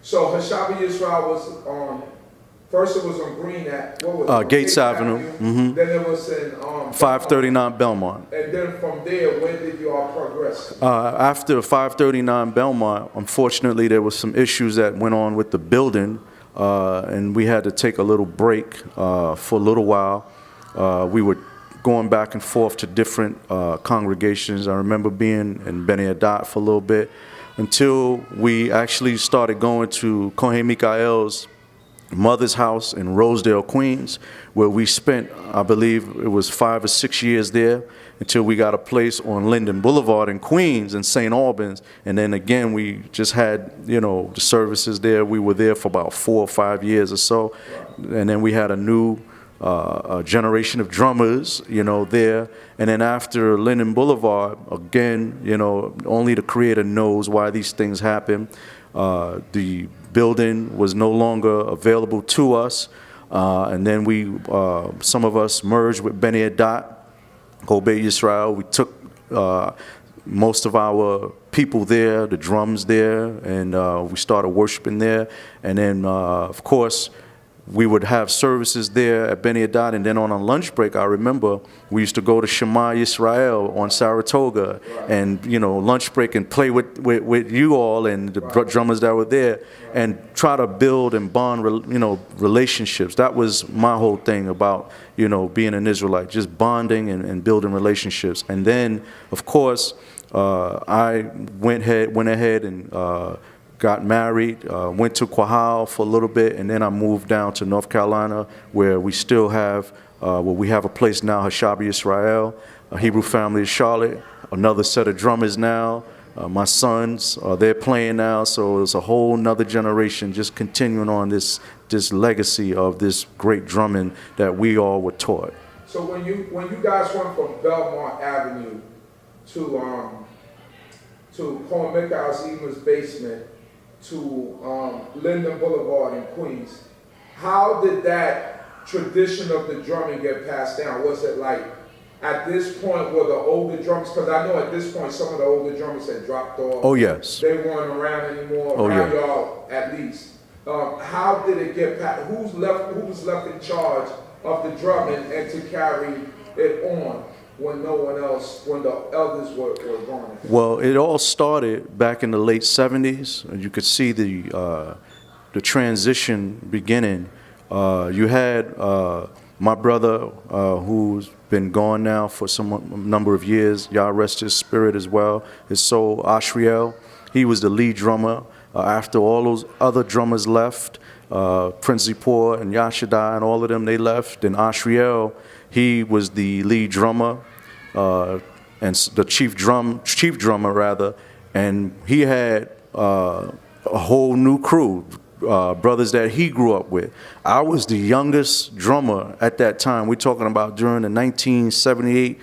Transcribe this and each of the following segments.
So Hashabah Yisrael was on, first it was on Green at, what was it? Gates Avenue. Then it was in 539 Belmont. And then from there, where did you all progress? After 539 Belmont, unfortunately, there was some issues that went on with the building, and we had to take a little break for a little while. We were going back and forth to different congregations. I remember being in B'nai Adath for a little bit until we actually started going to Cohane Mikael's mother's house in Rosedale, Queens, where we spent, I believe it was 5 or 6 years there until we got a place on Linden Boulevard in Queens in St. Albans. And then again, we just had, you know, the services there. We were there for about 4 or 5 years or so. And then we had a new a generation of drummers, you know, there. And then after Linden Boulevard, again, you know, only the Creator knows why these things happen. The building was no longer available to us, and then we, some of us merged with B'nai Adath, Hashabah Yisrael. We took most of our people there, the drums there, and we started worshiping there. And then, of course, we would have services there at B'nai Adath, and then on a lunch break, I remember we used to go to Hashabah Yisrael on Saratoga, and, you know, lunch break and play with you all and the drummers that were there, and try to build and bond, you know, relationships. That was my whole thing about, you know, being an Israelite, just bonding and building relationships. And then, of course, I went ahead and got married, went to Cohane for a little bit, and then I moved down to North Carolina, where we still have, we have a place now, Hashabah Yisrael, a Hebrew family of Charlotte, another set of drummers now. My sons, they're playing now, so it's a whole nother generation just continuing on this legacy of this great drumming that we all were taught. So when you guys went from Belmont Avenue to Cohen Mikael's basement, to Linden Boulevard in Queens, how did that tradition of the drumming get passed down? Was it like, at this point, were the older drummers, because I know at this point some of the older drummers had dropped off. Oh, yes. They weren't around anymore, y'all at least. How did it get passed? Who was left in charge of the drumming and to carry it on when no one else, when the elders were gone? Well, it all started back in the late 70s. And you could see the transition beginning. You had my brother, who's been gone now for some number of years. Yah rest his spirit as well. His soul, Ashriel. He was the lead drummer. After all those other drummers left, Prince Zippor and Yashadai and all of them, they left. And Ashriel, he was the lead drummer. And the chief drummer rather, and he had a whole new crew, brothers that he grew up with. I was the youngest drummer at that time. We're talking about during the 1978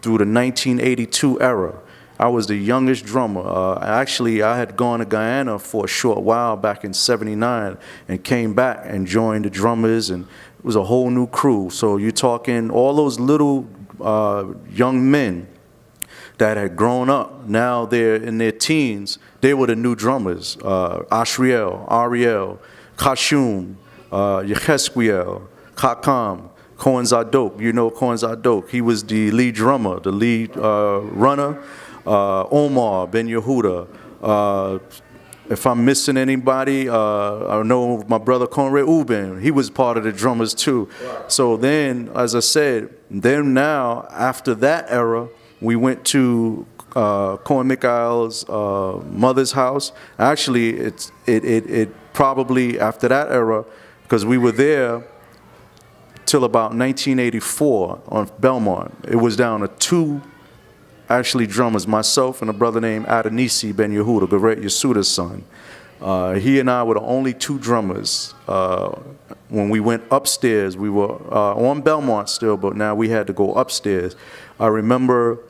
through the 1982 era. I was the youngest drummer. Actually, I had gone to Guyana for a short while back in '79 and came back and joined the drummers, and it was a whole new crew. So you're talking all those little young men that had grown up, now they're in their teens, they were the new drummers. Ashriel, Ariel, Kashum, Yechesquiel, Kakam, Kohen Zadok. You know Kohen Zadok. He was the lead drummer, the lead runner. Omar, Ben Yehuda. If I'm missing anybody, I know my brother Conrad Uben, he was part of the drummers too. Right. So then, as I said, then now, after that era, we went to Cohen Mikael's mother's house. Actually, it probably after that era, because we were there till about 1984 on Belmont. It was down to 2 actually drummers, myself and a brother named Adanisi Ben Yehuda, Garet Yasuda's son. He and I were the only 2 drummers. When we went upstairs, we were on Belmont still, but now we had to go upstairs. I remember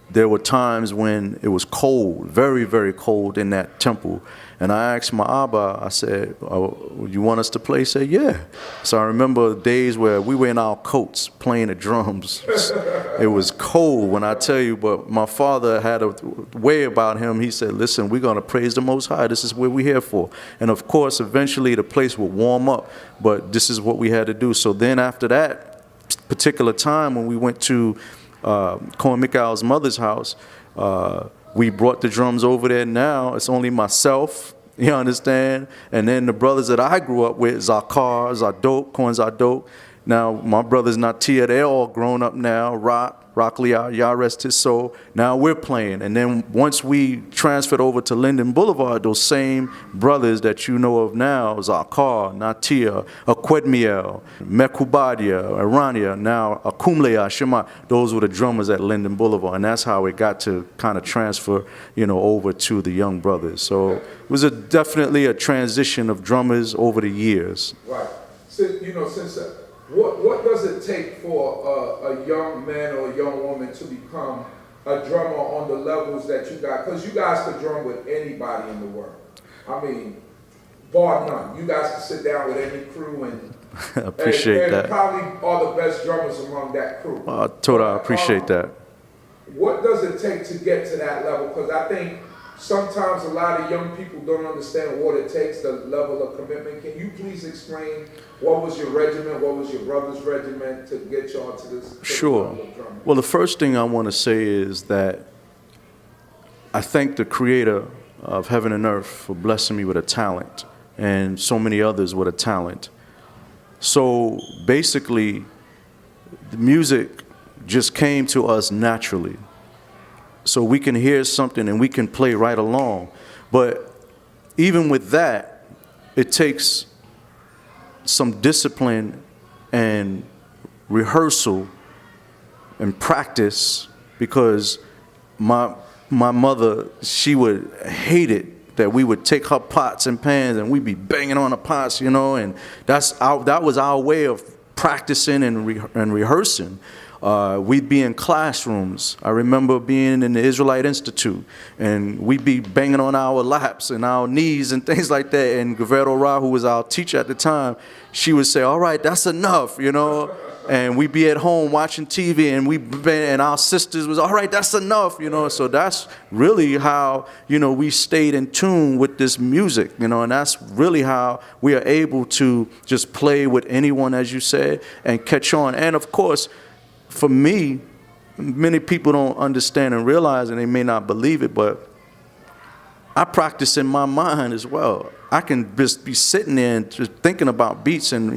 there were times when it was cold, very, very cold in that temple. And I asked my Abba, I said, oh, you want us to play? He said, yeah. So I remember days where we were in our coats playing the drums. It was cold when I tell you, but my father had a way about him. He said, listen, we're going to praise the Most High. This is what we're here for. And of course, eventually the place would warm up, but this is what we had to do. So then after that particular time when we went to Cohen Mikhail's mother's house, we brought the drums over there. Now it's only myself, you understand? And then the brothers that I grew up with, Zakar, Zadok, Cohen Zadok. Now my brothers Natia, they're all grown up now. Rock Leah, Yah rest his soul. Now we're playing. And then once we transferred over to Linden Boulevard, those same brothers that you know of now, Zakar, Natia, Akwedmiel, Mekubadia, Arania, now Akumleya, Shema, those were the drummers at Linden Boulevard. And that's how it got to kind of transfer, over to the young brothers. So it was definitely a transition of drummers over the years. Right. Since what does it take for a young man or a young woman to become a drummer on the levels that you got? Because you guys could drum with anybody in the world. I mean, bar none. You guys can sit down with any crew and appreciate that. Probably are the best drummers among that crew. I appreciate that. What does it take to get to that level? Because I think sometimes a lot of young people don't understand what it takes, the level of commitment. Can you please explain what was your regiment, what was your brother's regiment to get y'all to this? Sure. Well, the first thing I want to say is that I thank the Creator of heaven and earth for blessing me with a talent and so many others with a talent. So basically, the music just came to us naturally. So we can hear something and we can play right along. But even with that, it takes some discipline and rehearsal and practice, because my mother, she would hate it that we would take her pots and pans and we'd be banging on the pots, and that was our way of practicing and rehearsing. We'd be in classrooms. I remember being in the Israelite Institute, and we'd be banging on our laps and our knees and things like that. And Guevara Ra, who was our teacher at the time, she would say, all right, that's enough, And we'd be at home watching TV, and our sisters was, all right, that's enough, So that's really how, we stayed in tune with this music, and that's really how we are able to just play with anyone, as you said, and catch on. And of course, for me, many people don't understand and realize, and they may not believe it, but I practice in my mind as well. I can just be sitting there and just thinking about beats, and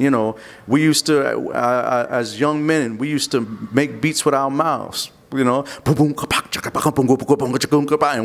we used to, as young men, we used to make beats with our mouths, and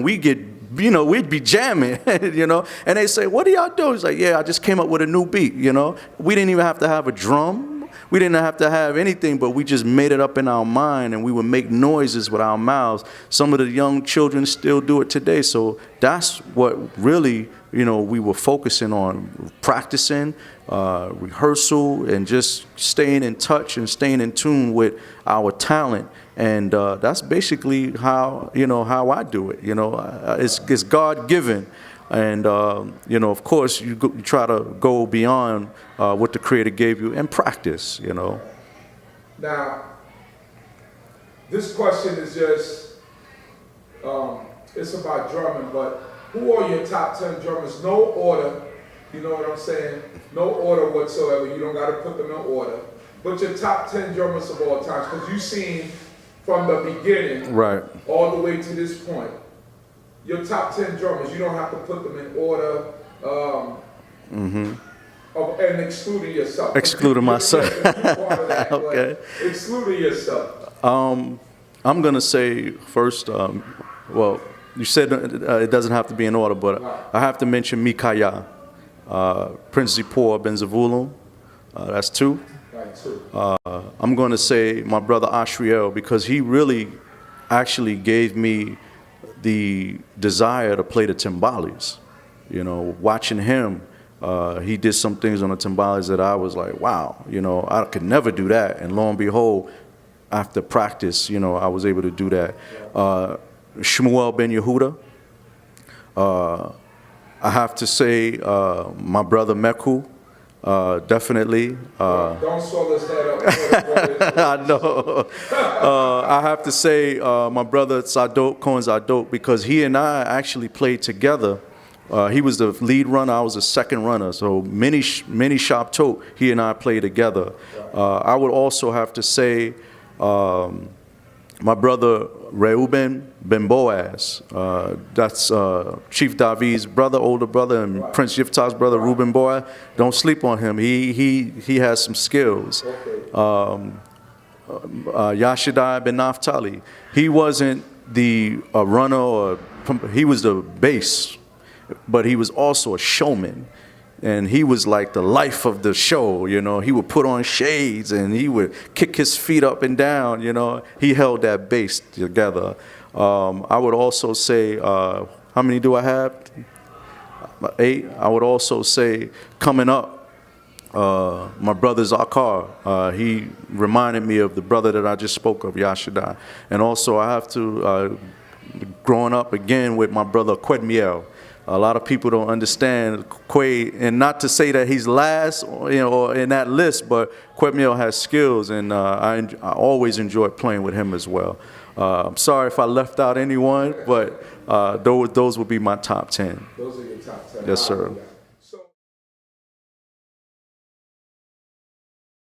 we get, we'd be jamming, and they say, what do y'all do? It's like, yeah, I just came up with a new beat, We didn't even have to have a drum. We didn't have to have anything, but we just made it up in our mind, and we would make noises with our mouths. Some of the young children still do it today. So that's what really, we were focusing on, practicing, rehearsal, and just staying in touch and staying in tune with our talent. And that's basically how, how I do it. It's God-given. And, of course, you try to go beyond what the Creator gave you and practice, Now, this question is just, it's about drumming, but who are your top 10 drummers? No order, you know what I'm saying? No order whatsoever. You don't got to put them in order. But your top 10 drummers of all time, because you've seen from the beginning right all the way to this point. Your top 10 drummers, you don't have to put them in order, and excluding yourself. Excluding myself. That, okay. Excluding yourself. I'm going to say first, well, you said it doesn't have to be in order, but I have to mention Mikaya, Prince Zippor Ben Zavulun, that's two. Right, two. I'm going to say my brother Ashriel, because he really actually gave me the desire to play the timbales. Watching him, he did some things on the timbales that I was like, wow, I could never do that. And lo and behold, after practice, you know, I was able to do that. Shmuel Ben Yehuda. I have to say my brother Meku, definitely. Don't swell his head up. I know. I have to say my brother Zadok, Cohen Zadok, because he and I actually played together. He was the lead runner, I was the second runner. So many shop tote, he and I played together. I would also have to say my brother Regimen Ben Boaz. That's Chief David's brother, older brother, and Prince Yiftach's brother, Reuben Boaz. Don't sleep on him. He has some skills. Yashadai Ben Naphtali. He wasn't the runner, or he was the bass, but he was also a showman. And he was like the life of the show, you know. He would put on shades and he would kick his feet up and down, you know. He held that bass together. I would also say, how many do I have? 8. I would also say, coming up, my brother Zakar, he reminded me of the brother that I just spoke of, Yashadai. And also I have to, growing up again with my brother Shetmeyah. A lot of people don't understand Quay, and not to say that he's last, you know, or in that list, but Shetmeyah has skills, and I always enjoy playing with him as well. I'm sorry if I left out anyone, but those would be my top 10. Those are your top 10. Yes, sir.